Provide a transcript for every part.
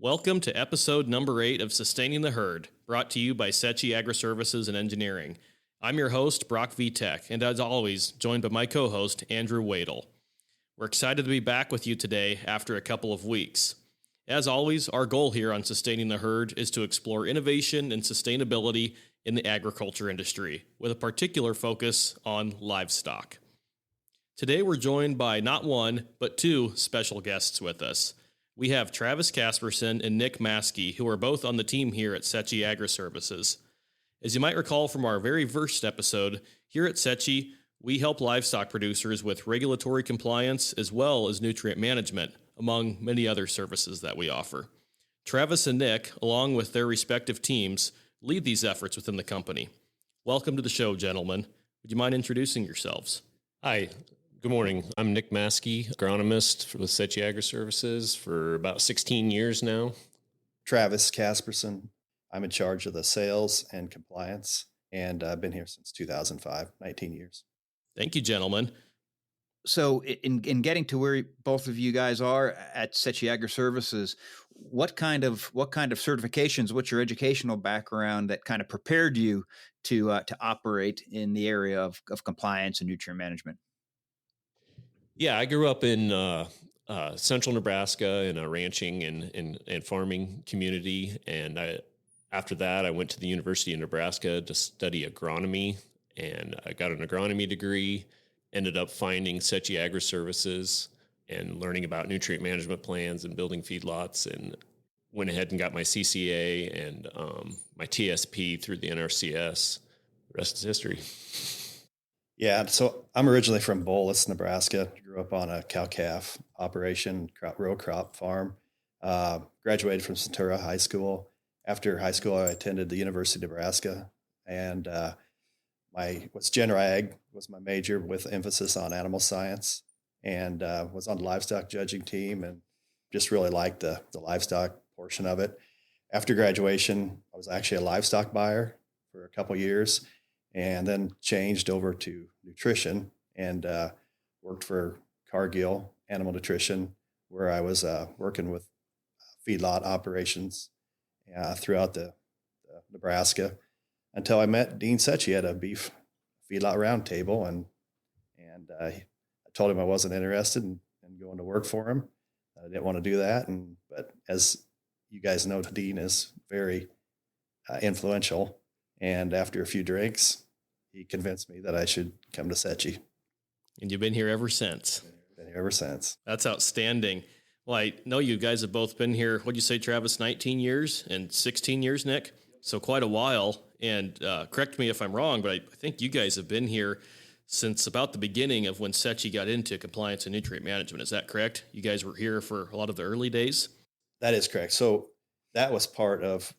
Welcome to episode number 8 of Sustaining the Herd, brought to you by Settje Agri-Services and Engineering. I'm your host, Brock Vitek, and as always, joined by my co-host, Andrew Wadle. We're excited to be back with you today after a couple of weeks. As always, our goal here on Sustaining the Herd is to explore innovation and sustainability in the agriculture industry, with a particular focus on livestock. Today we're joined by not one, but two special guests with us. We have Travis Caspersen and Nick Maaske, who are both on the team here at Settje Agri-Services. As you might recall from our very first episode, here at Settje, we help livestock producers with regulatory compliance as well as nutrient management, among many other services that we offer. Travis and Nick, along with their respective teams, lead these efforts within the company. Welcome to the show, gentlemen. Would you mind introducing yourselves? Hi. Good morning. I'm Nick Maaske, agronomist with Settje Agri-Services for about 16 years now. Travis Caspersen. I'm in charge of the sales and compliance, and I've been here since 2005, 19 years. Thank you, gentlemen. So in getting to where both of you guys are at Settje Agri-Services, what kind of certifications, what's your educational background that kind of prepared you to operate in the area of compliance and nutrient management? Yeah, I grew up in central Nebraska in a ranching and farming community. And after that, I went to the University of Nebraska to study agronomy. And I got an agronomy degree, ended up finding Settje Agri-Services and learning about nutrient management plans and building feedlots, and went ahead and got my CCA and my TSP through the NRCS. The rest is history. Yeah, so I'm originally from Bolus, Nebraska. Grew up on a cow-calf operation, row crop farm. Graduated from Centura High School. After high school, I attended the University of Nebraska, and General Ag was my major with emphasis on animal science, and was on the livestock judging team, and just really liked the livestock portion of it. After graduation, I was actually a livestock buyer for a couple years, and then changed over to nutrition and worked for Cargill Animal Nutrition, where I was working with feedlot operations throughout the Nebraska until I met Dean Settje at a beef feedlot roundtable, and I told him I wasn't interested in going to work for him. I didn't want to do that, but as you guys know, Dean is very influential. And after a few drinks, he convinced me that I should come to Settje. And you've been here ever since. Been here ever since. That's outstanding. Well, I know you guys have both been here, what'd you say, Travis, 19 years and 16 years, Nick? So quite a while. And correct me if I'm wrong, but I think you guys have been here since about the beginning of when Settje got into compliance and nutrient management. Is that correct? You guys were here for a lot of the early days? That is correct. So that was part of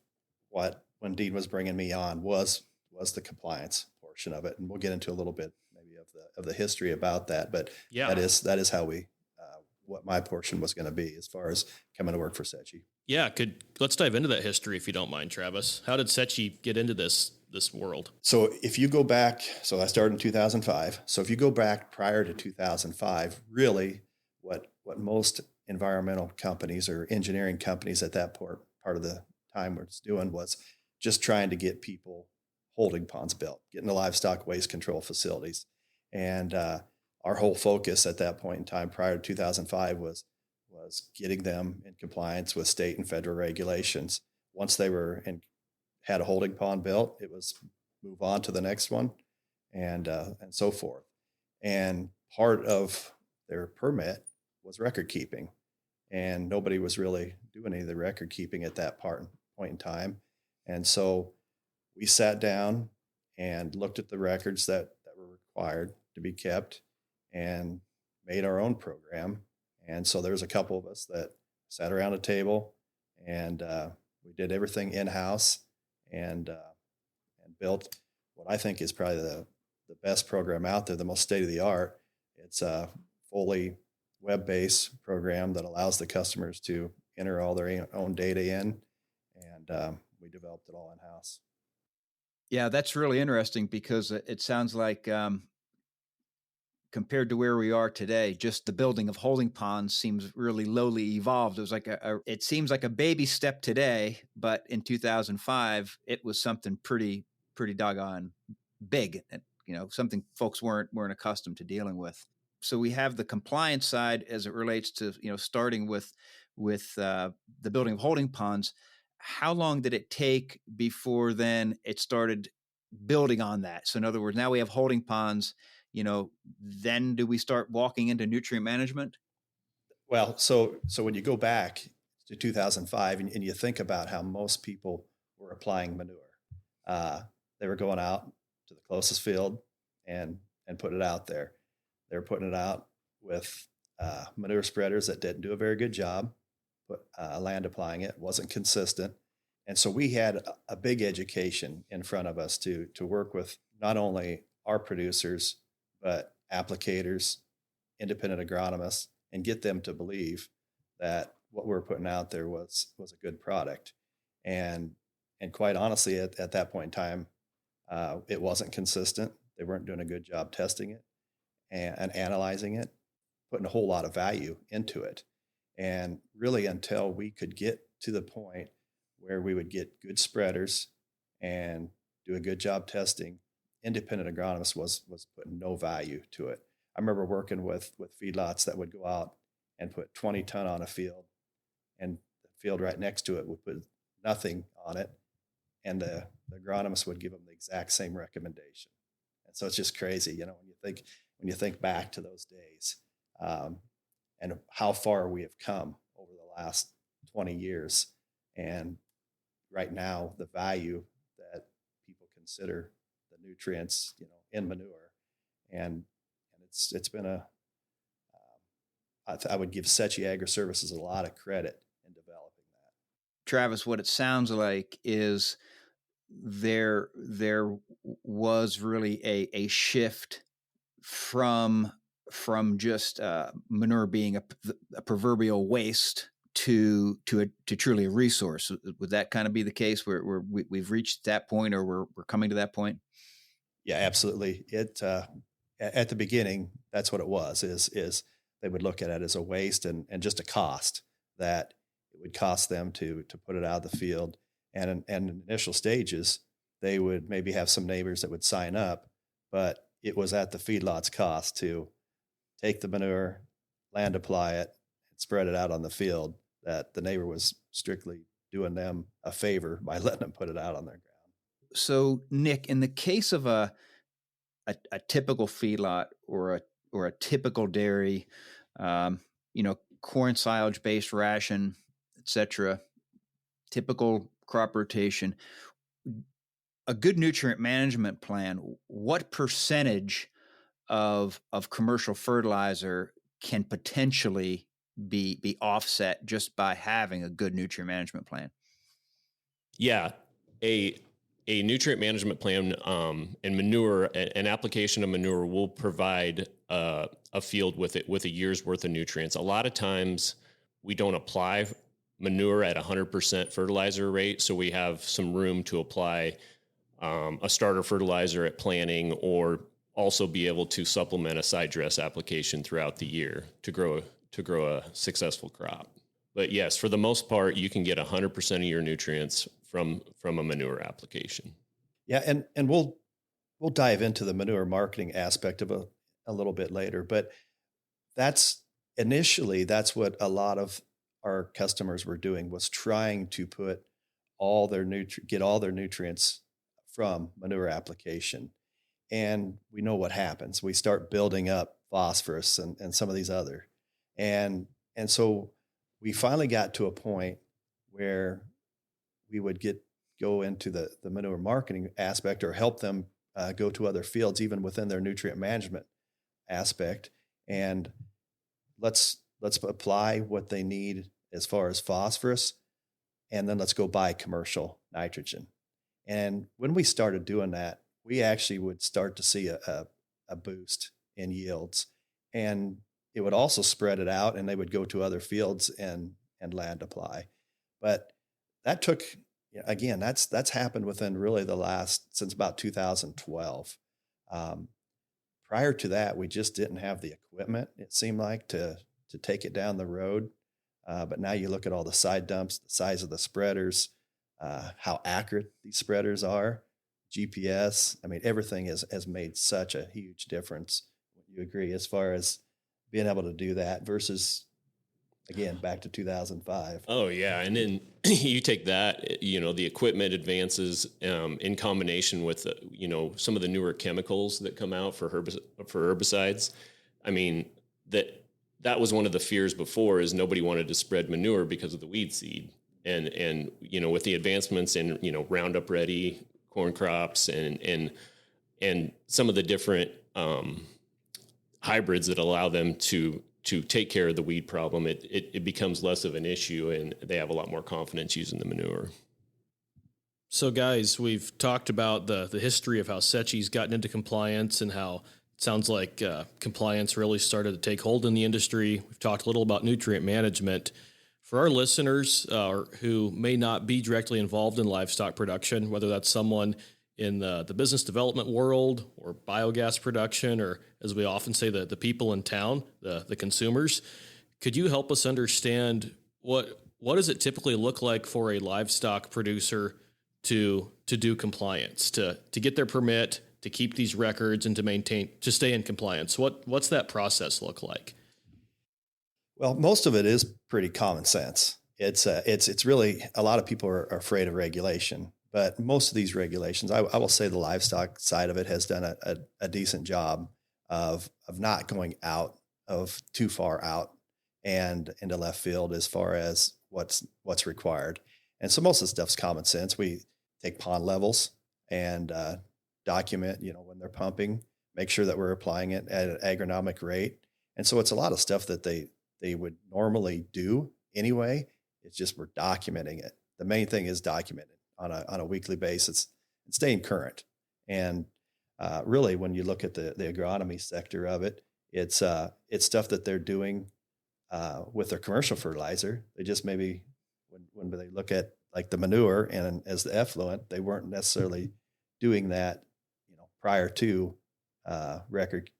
what, when Dean was bringing me on, was the compliance portion of it. And we'll get into a little bit maybe of the history about that. But yeah, that is how we, what my portion was going to be as far as coming to work for Settje. Yeah, let's dive into that history if you don't mind, Travis. How did Settje get into this world? So if you go back, so I started in 2005. So if you go back prior to 2005, really what most environmental companies or engineering companies at that part of the time were doing was just trying to get people holding ponds built, getting the livestock waste control facilities. And our whole focus at that point in time prior to 2005 was getting them in compliance with state and federal regulations. Once they were had a holding pond built, it was move on to the next one, and so forth. And part of their permit was record keeping, and nobody was really doing any of the record keeping at that point in time. And so we sat down and looked at the records that were required to be kept and made our own program. And so there's a couple of us that sat around a table, and we did everything in-house and built what I think is probably the best program out there, the most state-of-the-art. It's a fully web-based program that allows the customers to enter all their own data in, and we developed it all in-house. Yeah, that's really interesting because it sounds like compared to where we are today, just the building of holding ponds seems really lowly evolved. It was like it seems like a baby step today, but in 2005, it was something pretty doggone big, and something folks weren't accustomed to dealing with. So we have the compliance side as it relates to starting with the building of holding ponds. How long did it take before then it started building on that? So in other words, now we have holding ponds. Then do we start walking into nutrient management? Well, so when you go back to 2005 and you think about how most people were applying manure, they were going out to the closest field and put it out there. They were putting it out with manure spreaders that didn't do a very good job, land applying it, wasn't consistent. And so we had a big education in front of us to work with not only our producers, but applicators, independent agronomists, and get them to believe that what we're putting out there was a good product. And quite honestly, at that point in time, it wasn't consistent. They weren't doing a good job testing it and analyzing it, putting a whole lot of value into it. And really until we could get to the point where we would get good spreaders and do a good job testing, independent agronomists was putting no value to it. I remember working with feedlots that would go out and put 20 ton on a field, and the field right next to it would put nothing on it, and the agronomist would give them the exact same recommendation. And so it's just crazy, when you think back to those days, and how far we have come over the last 20 years, and right now the value that people consider the nutrients, in manure, and it's been I would give Settje Agri-Services a lot of credit in developing that. Travis, what it sounds like is there was really a shift from just manure being a proverbial waste to truly a resource. Would that kind of be the case where we've reached that point, or we're coming to that point? Yeah, absolutely. It at the beginning, that's what it was. Is they would look at it as a waste and just a cost that it would cost them to put it out of the field. And in initial stages, they would maybe have some neighbors that would sign up, but it was at the feedlot's cost to take the manure, land apply it, and spread it out on the field, that the neighbor was strictly doing them a favor by letting them put it out on their ground. So, Nick, in the case of a typical feedlot or a typical dairy, corn silage based ration, etc., typical crop rotation, a good nutrient management plan, what percentage of commercial fertilizer can potentially be offset just by having a good nutrient management plan? Yeah, a nutrient management plan and manure, an application of manure will provide a field with a year's worth of nutrients. A lot of times we don't apply manure at 100% fertilizer rate, so we have some room to apply a starter fertilizer at planting, or also be able to supplement a side dress application throughout the year to grow a successful crop. But yes, for the most part, you can get 100% of your nutrients from a manure application. Yeah, and we'll dive into the manure marketing aspect of a little bit later, but that's what a lot of our customers were doing, was trying to put get all their nutrients from manure application. And we know what happens. We start building up phosphorus and some of these other. And so we finally got to a point where we would go into the manure marketing aspect, or help them go to other fields, even within their nutrient management aspect. And let's apply what they need as far as phosphorus, and then let's go buy commercial nitrogen. And when we started doing that, we actually would start to see a boost in yields, and it would also spread it out, and they would go to other fields and land apply. But that took, again, that's happened within really since about 2012. prior to that, we just didn't have the equipment, it seemed like, to take it down the road. But now you look at all the side dumps, the size of the spreaders, how accurate these spreaders are, GPS. I mean, everything has made such a huge difference. Would you agree, as far as being able to do that versus, again, back to 2005? Oh yeah, and then you take that, the equipment advances in combination with some of the newer chemicals that come out for herbicides. I mean, that was one of the fears before, is nobody wanted to spread manure because of the weed seed, and with the advancements in Roundup Ready corn crops and some of the different hybrids that allow them to take care of the weed problem, it becomes less of an issue, and they have a lot more confidence using the manure. So, guys, we've talked about the history of how Settje's gotten into compliance and how it sounds like compliance really started to take hold in the industry. We've talked a little about nutrient management. For our listeners who may not be directly involved in livestock production, whether that's someone in the business development world or biogas production, or as we often say, the people in town, the consumers, could you help us understand what does it typically look like for a livestock producer to do compliance, to get their permit, to keep these records, and to stay in compliance? What's that process look like? Well, most of it is pretty common sense. It's really, a lot of people are afraid of regulation, but most of these regulations, I will say the livestock side of it has done a decent job of not going out of too far out and into left field as far as what's required. And so most of the stuff's common sense. We take pond levels and document, when they're pumping, make sure that we're applying it at an agronomic rate. And so it's a lot of stuff that they would normally do anyway. It's just we're documenting it. The main thing is documenting on a weekly basis and staying current. And really, when you look at the agronomy sector of it, it's stuff that they're doing with their commercial fertilizer. They just maybe when they look at like the manure and as the effluent, they weren't necessarily doing that, prior to record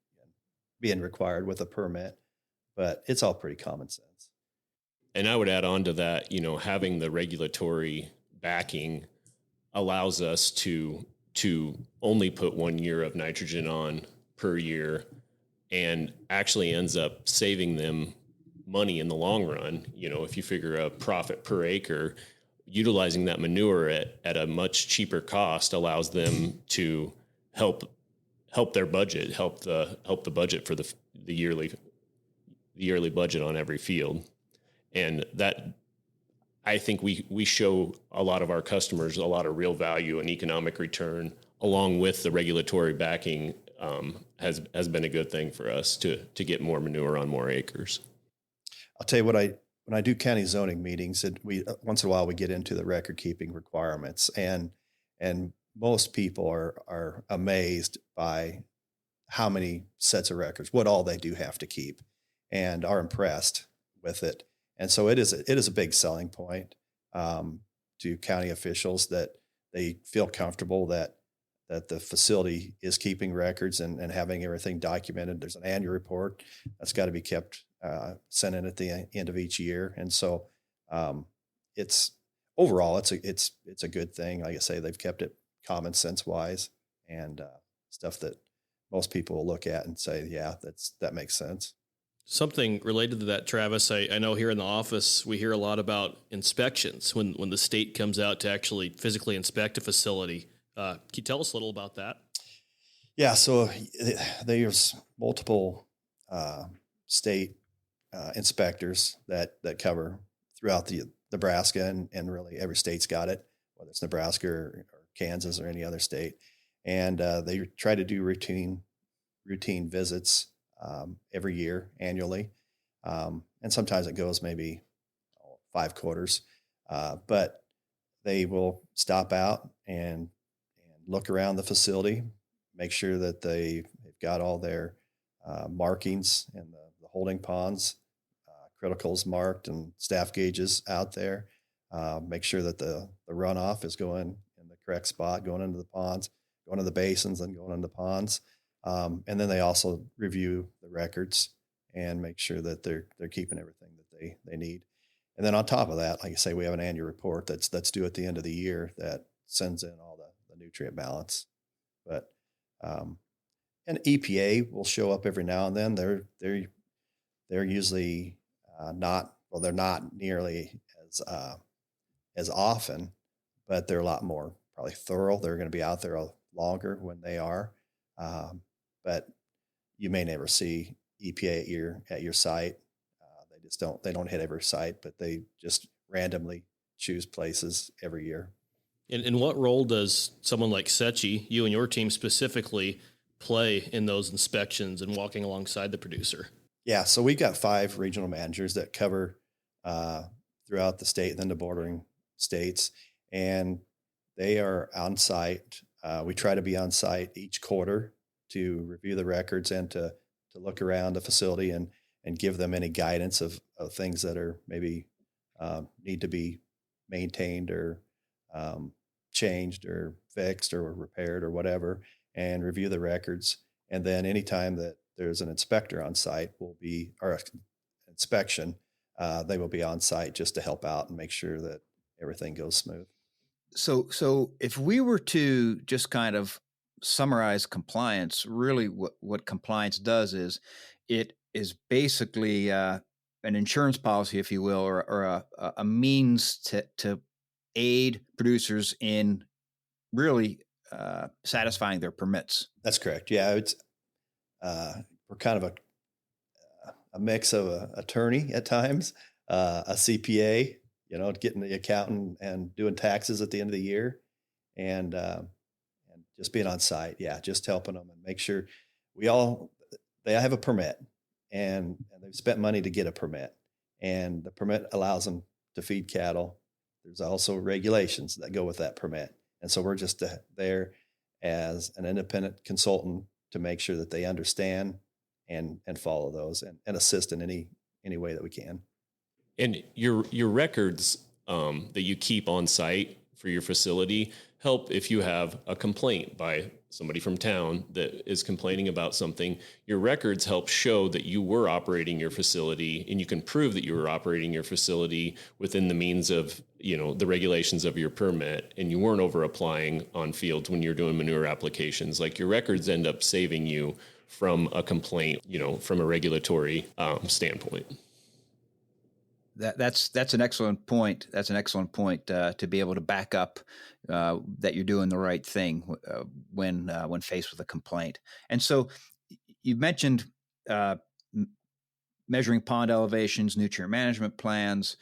being required with a permit. But it's all pretty common sense. And I would add on to that, having the regulatory backing allows us to only put 1 year of nitrogen on per year, and actually ends up saving them money in the long run. If you figure a profit per acre, utilizing that manure at a much cheaper cost allows them to help their budget, help the budget for the yearly budget on every field. And that, I think we show a lot of our customers a lot of real value and economic return, along with the regulatory backing, has been a good thing for us to get more manure on more acres. I'll tell you what, when I do county zoning meetings, we once in a while we get into the record keeping requirements, and most people are amazed by how many sets of records, what all they do have to keep, and are impressed with it. And so it is a big selling point to county officials that they feel comfortable that the facility is keeping records and having everything documented. There's an annual report that's got to be kept, sent in at the end of each year. And so it's overall, it's a good thing. Like I say, they've kept it common sense wise, and stuff that most people will look at and say, yeah, that makes sense. Something related to that, Travis, I know here in the office, we hear a lot about inspections when the state comes out to actually physically inspect a facility. Can you tell us a little about that? Yeah, so there's multiple state inspectors that cover throughout the Nebraska, and really every state's got it, whether it's Nebraska or Kansas or any other state. And they try to do routine visits every year, annually. And sometimes it goes maybe 5 quarters, but they will stop out and look around the facility, make sure that they've got all their markings and the holding ponds, criticals marked, and staff gauges out there, make sure that the runoff is going in the correct spot, going into the ponds, going to the basins and going into the ponds. And then they also review the records and make sure that they're keeping everything that they need. And then on top of that, like I say, we have an annual report that's due at the end of the year that sends in all the nutrient balance. But and EPA will show up every now and then. They're usually they're not nearly as often, but they're a lot more probably thorough. They're going to be out there longer when they are, but you may never see EPA at your site. They don't hit every site, but they just randomly choose places every year. In what role does someone like Settje, you and your team specifically, play in those inspections and walking alongside the producer? Yeah, so we've got 5 regional managers that cover throughout the state and then the bordering states, and they are on site. We try to be on site each quarter to review the records and to look around the facility and give them any guidance of things that are maybe need to be maintained or changed or fixed or repaired or whatever, and review the records. And then anytime that there's an inspector on site or inspection, they will be on site just to help out and make sure that everything goes smooth. So if we were to just kind of summarize compliance, really what compliance does is it is basically an insurance policy, if you will, or a means to aid producers in really satisfying their permits. That's correct. Yeah, it's we're kind of a mix of an attorney at times, a CPA, getting the accountant and doing taxes at the end of the year, and just being on site. Yeah, just helping them and make sure they have a permit, and they've spent money to get a permit, and the permit allows them to feed cattle. There's also regulations that go with that permit, and so we're just there as an independent consultant to make sure that they understand and follow those and assist in any way that we can. And your records that you keep on site for your facility help if you have a complaint by somebody from town that is complaining about something. Your records help show that you were operating your facility, and you can prove that you were operating your facility within the means of, the regulations of your permit, and you weren't over applying on fields when you're doing manure applications. Like, your records end up saving you from a complaint, from a regulatory standpoint. That's an excellent point. That's an excellent point to be able to back up that you're doing the right thing when faced with a complaint. And so you mentioned measuring pond elevations, nutrient management plans,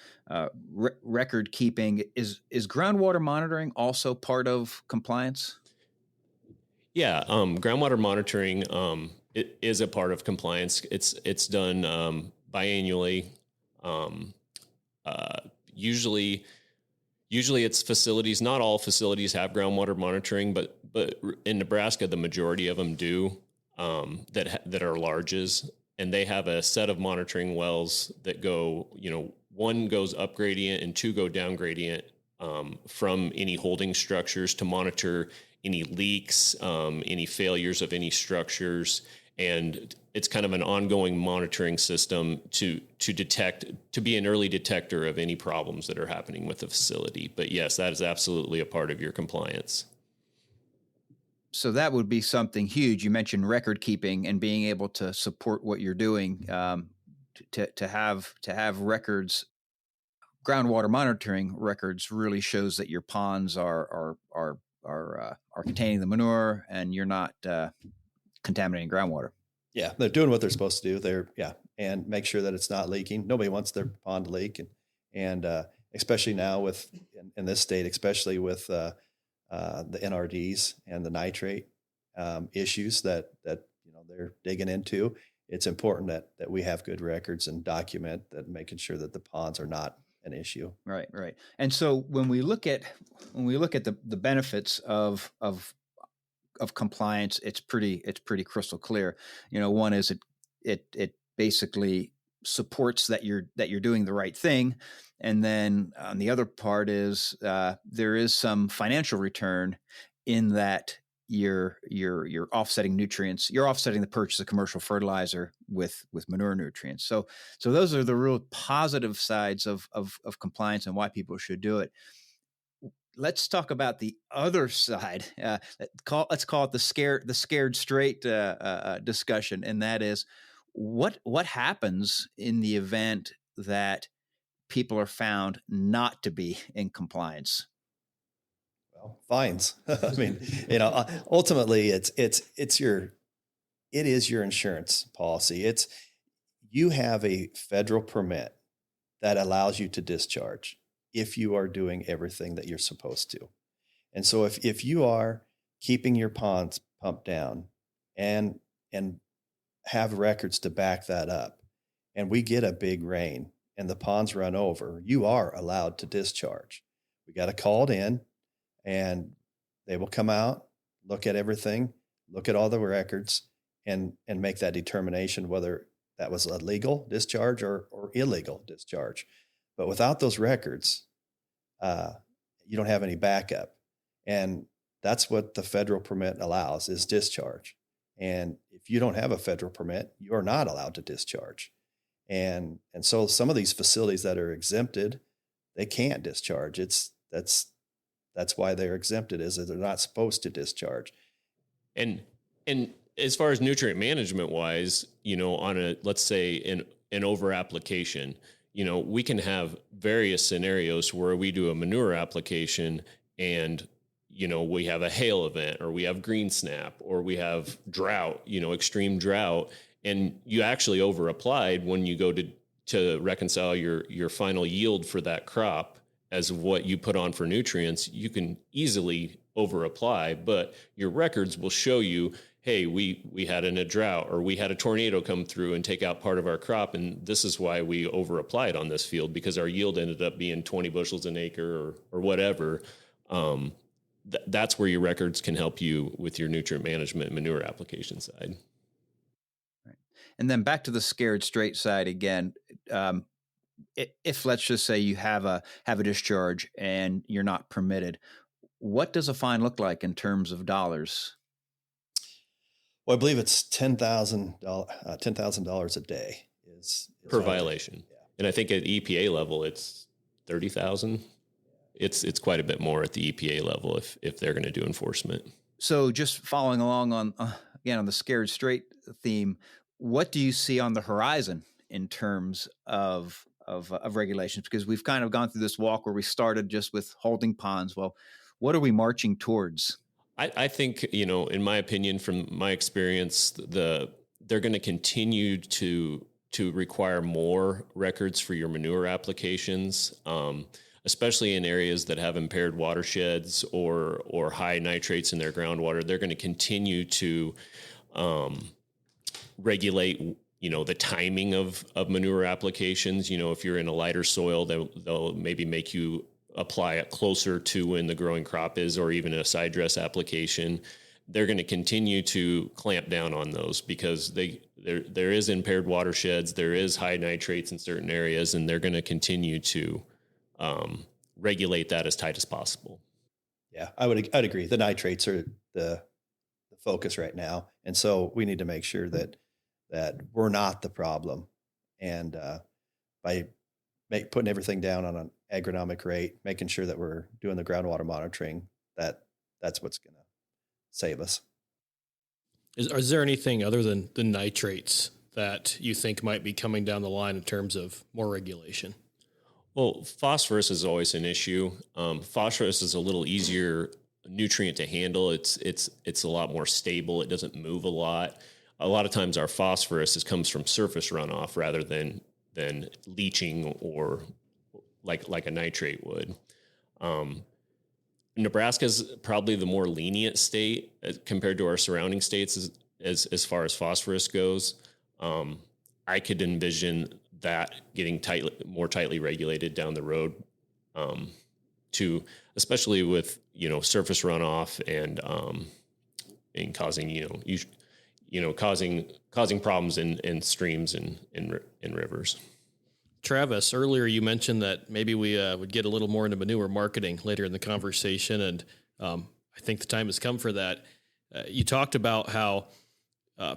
record keeping. Is groundwater monitoring also part of compliance? Yeah, groundwater monitoring it is a part of compliance. It's done biannually. Usually it's facilities. Not all facilities have groundwater monitoring, but in Nebraska, the majority of them do, that are larges, and they have a set of monitoring wells that go, one goes up gradient and 2 go down gradient from any holding structures to monitor any leaks, any failures of any structures. And it's kind of an ongoing monitoring system to be an early detector of any problems that are happening with the facility. But yes, that is absolutely a part of your compliance. So that would be something huge. You mentioned record keeping and being able to support what you're doing, to have records. Groundwater monitoring records really shows that your ponds are containing the manure and you're not contaminating groundwater. Yeah, they're doing what they're supposed to do. And make sure that it's not leaking. Nobody wants their pond to leak, and especially now in this state, especially with the NRDs and the nitrate issues that they're digging into. It's important that we have good records and document that, making sure that the ponds are not an issue. Right. And so when we look at the benefits of compliance, it's pretty crystal clear. One is it basically supports that you're doing the right thing, and then the other part is there is some financial return in that you're offsetting nutrients. You're offsetting the purchase of commercial fertilizer with manure nutrients. So those are the real positive sides of compliance and why people should do it. Let's talk about the other side. Let's call it the scared straight discussion, and that is what happens in the event that people are found not to be in compliance. Well, fines. I mean, ultimately, it is your insurance policy. You have a federal permit that allows you to discharge if you are doing everything that you're supposed to. And so if you are keeping your ponds pumped down and have records to back that up, and we get a big rain and the ponds run over, you are allowed to discharge. We got to call it in, and they will come out, look at everything, look at all the records, and make that determination whether that was a legal discharge or illegal discharge. But without those records, you don't have any backup. And that's what the federal permit allows, is discharge. And if you don't have a federal permit, you are not allowed to discharge. And so some of these facilities that are exempted, they can't discharge. That's why they're exempted, is that they're not supposed to discharge. And as far as nutrient management wise, on let's say an over application, we can have various scenarios where we do a manure application and, we have a hail event, or we have green snap, or we have drought, extreme drought, and you actually over applied when you go to reconcile your final yield for that crop as what you put on for nutrients. You can easily over apply, but your records will show you, hey, we had a drought, or we had a tornado come through and take out part of our crop, and this is why we over applied on this field, because our yield ended up being 20 bushels an acre or whatever. That's where your records can help you with your nutrient management manure application side. Right. And then back to the scared straight side again. If let's just say you have a discharge and you're not permitted, what does a fine look like in terms of dollars? Well, I believe it's $10,000 a day is per violation. Yeah. And I think at EPA level, it's 30,000. It's quite a bit more at the EPA level if they're going to do enforcement. So just following along on the scared straight theme, what do you see on the horizon in terms of regulations? Because we've kind of gone through this walk where we started just with holding ponds. Well, what are we marching towards? I think, in my opinion, from my experience, they're going to continue to require more records for your manure applications, especially in areas that have impaired watersheds or high nitrates in their groundwater. They're going to continue to regulate, the timing of manure applications. If you're in a lighter soil, they'll maybe make you apply it closer to when the growing crop is, or even a side dress application. They're going to continue to clamp down on those because there is impaired watersheds, there is high nitrates in certain areas, and they're going to continue to regulate that as tight as possible. Yeah, I'd agree. The nitrates are the focus right now, and so we need to make sure that we're not the problem, and by putting everything down on an agronomic rate, making sure that we're doing the groundwater monitoring, that's what's going to save us. Is there anything other than the nitrates that you think might be coming down the line in terms of more regulation? Well, phosphorus is always an issue. Phosphorus is a little easier nutrient to handle. It's a lot more stable. It doesn't move a lot. A lot of times our phosphorus comes from surface runoff rather than leaching or like a nitrate would. Nebraska is probably the more lenient state compared to our surrounding states as far as phosphorus goes. I could envision that getting more tightly regulated down the road, especially with surface runoff and causing problems in streams and rivers. Travis, earlier you mentioned that maybe we would get a little more into manure marketing later in the conversation, and I think the time has come for that. You talked about how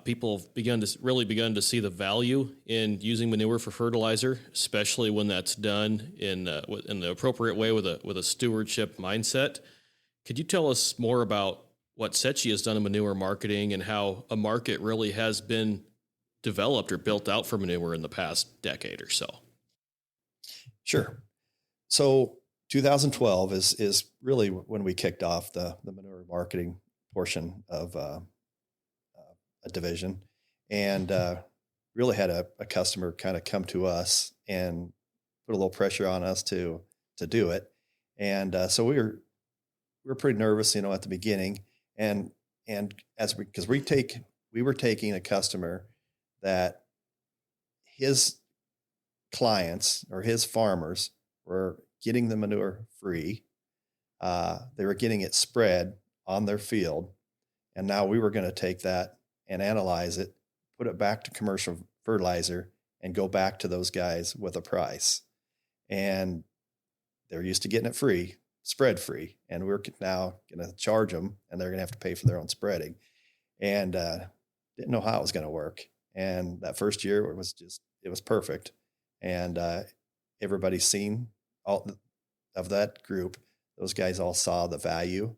people have begun to see the value in using manure for fertilizer, especially when that's done in the appropriate way with a stewardship mindset. Could you tell us more about what Settje has done in manure marketing and how a market really has been developed or built out for manure in the past decade or so? Sure. So 2012 is really when we kicked off the manure marketing portion of a division, and really had a customer kind of come to us and put a little pressure on us to do it. And so we were pretty nervous, at the beginning, and because we were taking a customer that his clients or his farmers were getting the manure free. They were getting it spread on their field. And now we were going to take that and analyze it, put it back to commercial fertilizer, and go back to those guys with a price. And they're used to getting it free, spread free. And we're now going to charge them, and they're going to have to pay for their own spreading. And didn't know how it was going to work. And that first year, it was perfect. And everybody's seen all of that group. Those guys all saw the value,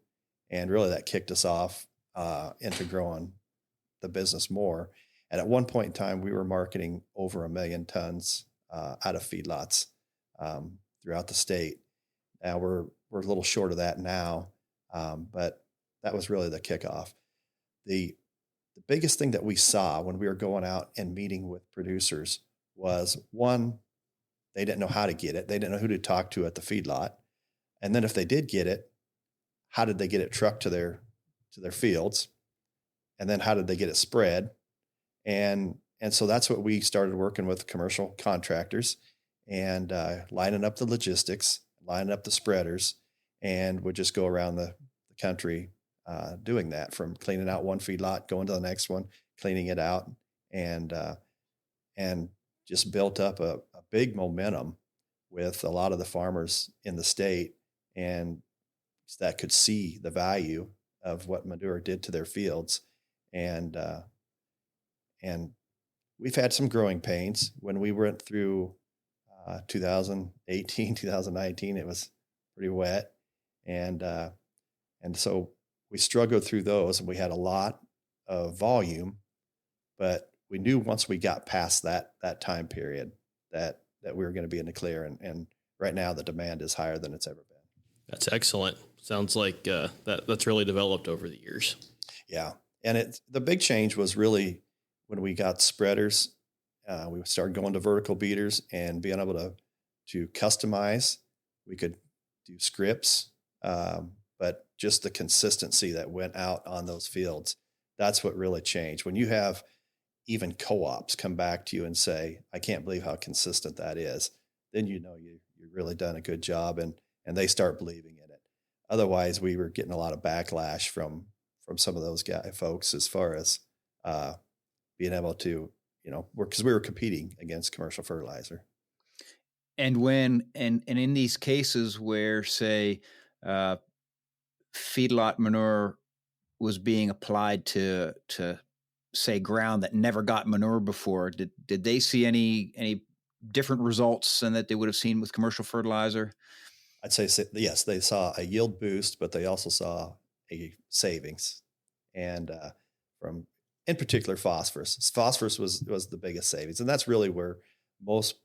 and really that kicked us off into growing the business more. And at one point in time, we were marketing over 1 million tons out of feedlots throughout the state. Now we're a little short of that now, but that was really the kickoff. The biggest thing that we saw when we were going out and meeting with producers was, one, they didn't know how to get it. They didn't know who to talk to at the feedlot. And then if they did get it, how did they get it trucked to their fields? And then how did they get it spread? And so that's what we started working with commercial contractors and lining up the logistics, lining up the spreaders, and would just go around the country doing that, from cleaning out one feedlot, going to the next one, cleaning it out, and just built up a big momentum with a lot of the farmers in the state, and that could see the value of what manure did to their fields. And we've had some growing pains. When we went through 2018, 2019, it was pretty wet. And so we struggled through those, and we had a lot of volume, but we knew once we got past that time period that we were going to be in the clear. And right now the demand is higher than it's ever been. That's excellent. Sounds like that's really developed over the years. Yeah. And the big change was really when we got spreaders. We started going to vertical beaters and being able to customize. We could do scripts, but just the consistency that went out on those fields, that's what really changed. When you have even co-ops come back to you and say, I can't believe how consistent that is, then you've really done a good job, and they start believing in it. Otherwise, we were getting a lot of backlash from some of those folks as far as being able to, because we were competing against commercial fertilizer. And in these cases where, say, feedlot manure was being applied to say ground that never got manure before, did they see any different results than that they would have seen with commercial fertilizer? I'd say yes, they saw a yield boost, but they also saw a savings, and from, in particular, phosphorus. Phosphorus was the biggest savings, and that's really where most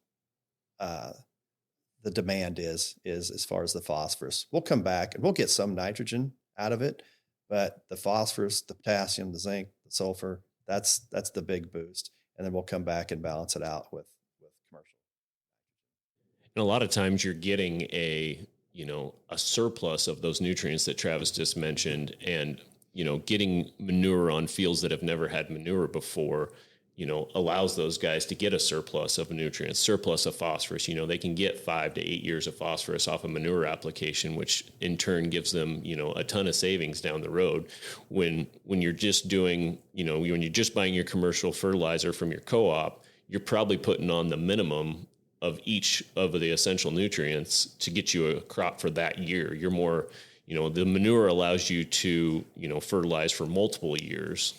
the demand is as far as the phosphorus. We'll come back and we'll get some nitrogen out of it, but the phosphorus, the potassium, the zinc, the sulfur, that's the big boost, and then we'll come back and balance it out with commercial. And a lot of times you're getting a surplus of those nutrients that Travis just mentioned, and getting manure on fields that have never had manure before, allows those guys to get a surplus of nutrients, surplus of phosphorus. They can get 5 to 8 years of phosphorus off a manure application, which in turn gives them, a ton of savings down the road. When you're just doing, when you're just buying your commercial fertilizer from your co-op, you're probably putting on the minimum of each of the essential nutrients to get you a crop for that year. You're more, the manure allows you to, fertilize for multiple years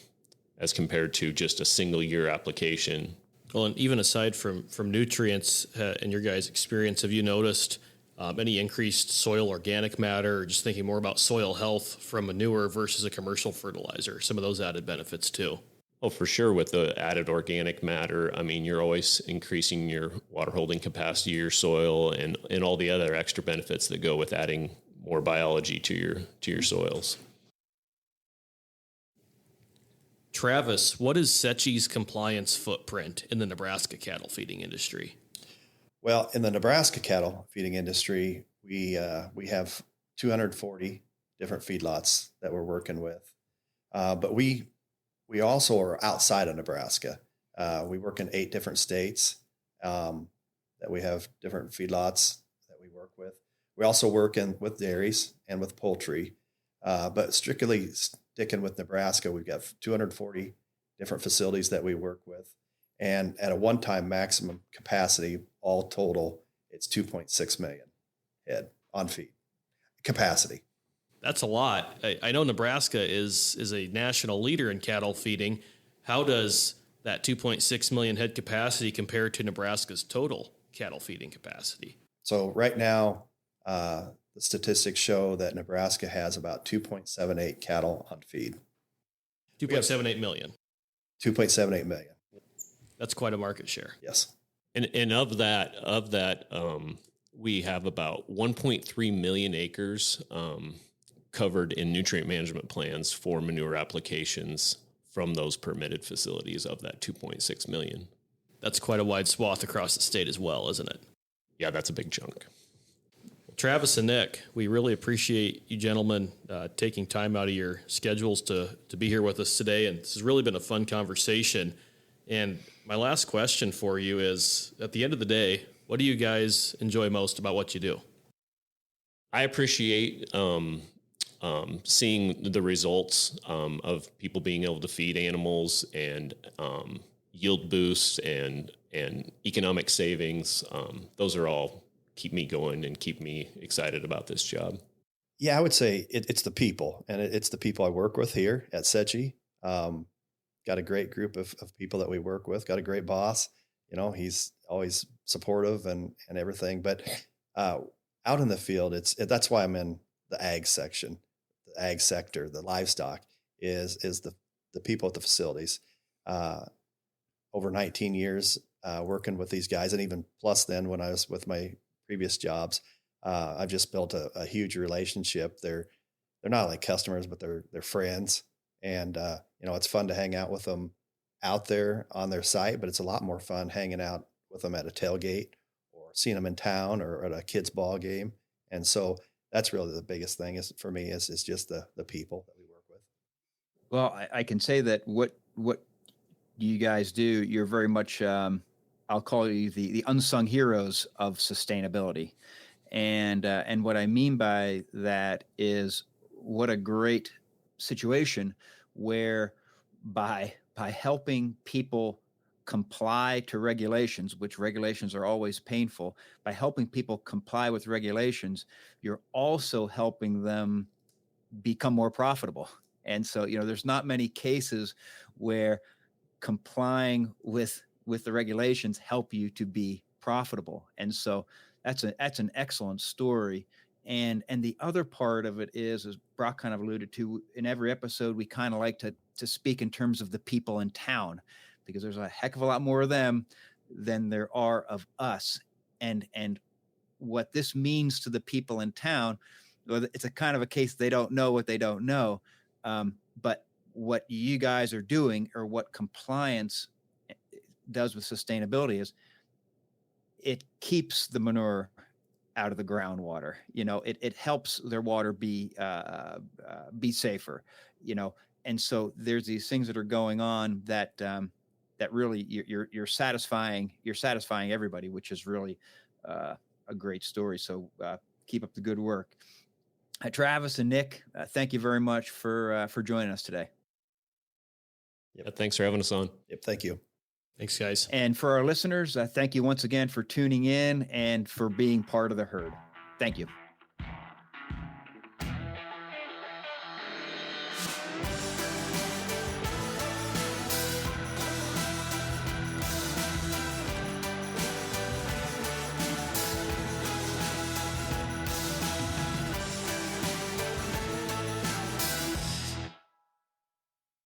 as compared to just a single year application. Well, and even aside from nutrients, in your guys' experience, have you noticed any increased soil organic matter, or just thinking more about soil health from manure versus a commercial fertilizer? Some of those added benefits too. Oh, for sure. With the added organic matter, I mean, you're always increasing your water holding capacity, your soil, and all the other extra benefits that go with adding more biology to your soils. Travis, what is Settje's compliance footprint in the Nebraska cattle feeding industry? Well, in the Nebraska cattle feeding industry, we have 240 different feedlots that we're working with, but we also are outside of Nebraska. We work in 8 different states that we have different feedlots that we work with. We also work with dairies and with poultry, but strictly sticking with Nebraska, we've got 240 different facilities that we work with. And at a one-time maximum capacity, all total, it's 2.6 million head on feed capacity. That's a lot. I know Nebraska is a national leader in cattle feeding. How does that 2.6 million head capacity compare to Nebraska's total cattle feeding capacity? So right now, the statistics show that Nebraska has about 2.78 cattle on feed. 2.78 million. 2.78 million. That's quite a market share. Yes. And of that, we have about 1.3 million acres covered in nutrient management plans for manure applications from those permitted facilities of that 2.6 million. That's quite a wide swath across the state as well, isn't it? Yeah, that's a big chunk. Well, Travis and Nick, we really appreciate you gentlemen taking time out of your schedules to be here with us today. And this has really been a fun conversation. And my last question for you is, at the end of the day, what do you guys enjoy most about what you do? I appreciate seeing the results of people being able to feed animals and yield boosts and economic savings. Those are all keep me going and keep me excited about this job. Yeah, I would say it's the people, and it's the people I work with here at Settje. Got a great group of people that we work with. Got a great boss. He's always supportive and everything. But out in the field, that's why I'm in the ag section, the ag sector, the livestock is the people at the facilities. Over 19 years working with these guys, and even plus then when I was with my previous jobs, I've just built a huge relationship. They're not like customers, but they're friends. And, it's fun to hang out with them out there on their site, but it's a lot more fun hanging out with them at a tailgate or seeing them in town or at a kid's ball game. And so that's really the biggest thing for me is just the people that we work with. Well, I can say that what you guys do, you're very much, I'll call you the unsung heroes of sustainability. And what I mean by that is what a great situation where by helping people comply to regulations, which regulations are always painful, by helping people comply with regulations, you're also helping them become more profitable. And so, there's not many cases where complying with the regulations help you to be profitable. And so that's an excellent story. And the other part of it is, as Brock kind of alluded to, in every episode, we kind of like to speak in terms of the people in town, because there's a heck of a lot more of them than there are of us. And what this means to the people in town, it's a kind of a case they don't know what they don't know. But what you guys are doing, or what compliance does with sustainability, is it keeps the manure out of the groundwater. It helps their water be safer. And so there's these things that are going on that really you're satisfying everybody, which is really a great story. So keep up the good work. Travis and Nick, thank you very much for joining us today. Yep. Thanks for having us on. Yep. Thank you. Thanks, guys. And for our listeners, thank you once again for tuning in and for being part of the herd. Thank you.